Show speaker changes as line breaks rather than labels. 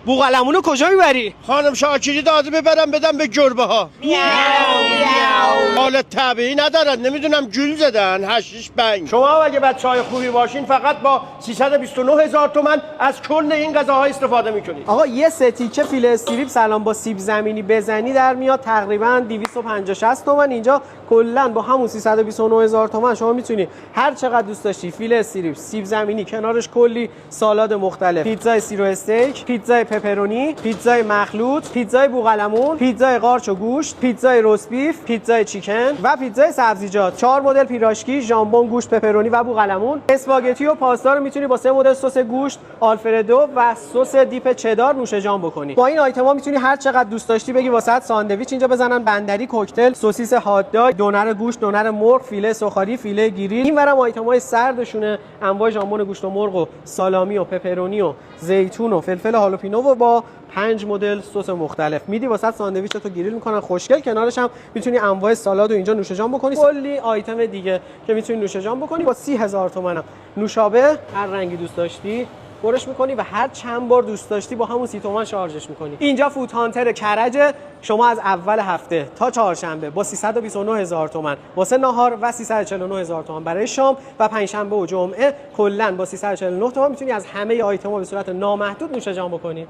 بوقلمونو کجا میبری؟
خانم شاکری داده ببرم بدم به گربه ها. حالت طبیعی ندارن، نمیدونم گول زدن هشیش بنگ. شما هم اگه بچهای خوبی باشین فقط با 329,000 تومان از کل این غذاها استفاده میکنید.
آقا یه ستیکه فیله استریپ سلام با سیب زمینی بزنی در میاد تقریبا 250-60 تومن. اینجا کلا با همون 329,000 تومان شما میتونی هر چقدر دوست داشتی فیله استریپ، سیب زمینی، کنارش کلی سالاد مختلف، پیتزای سیرو استیک، پیتزای پپرونی، پیتزای مخلوط، پیتزای بوقلمون، پیتزای قارچ و گوشت، پیتزای روست بیف، پیتزای چیکن و پیتزای سبزیجات. 4 مدل پیراشکی، ژامبون، گوشت، پپرونی و بوقلمون. اسپاگتی و پاستا رو میتونی با 3 مدل سس گوشت، آلفردو و سس دیپ چدار نوش جان بکنی. با این آیتما میتونی هر چقدر دوست داشتی بگی واسه ساندویچ اینجا بزنن، بندری، کوکتل، سوسیس هات داگ، دونر گوشت، دونر مرغ، فیله سوخاری، فیله گریل. اینورم آیتمای سردشونه، انواع ژامبون گوشت و مرغ و سالامی و پپرونی و زیتون و فلفل هالوپینو و با 5 مدل سس مختلف میدی واسه ساندویچ تو گریل میکنن خوشگل. کنارش هم میتونی انواع سالاد و اینجا نوش جان بکنی، کلی آیتم دیگه که میتونی نوش جان بکنی. با 30,000 تومانم نوشابه هر رنگی دوست داشتی برش میکنی و هر چند بار دوست داشتی با همون 30 تومن شارژش میکنی. اینجا فود هانتر کرج شما از اول هفته تا چهارشنبه با 329,000 تومن واسه ناهار و 349,000 تومن برای شام و پنجشنبه و جمعه کلا با 349 تومن میتونی از همه آیتما به صورت نامحدود نوش جان بکنی.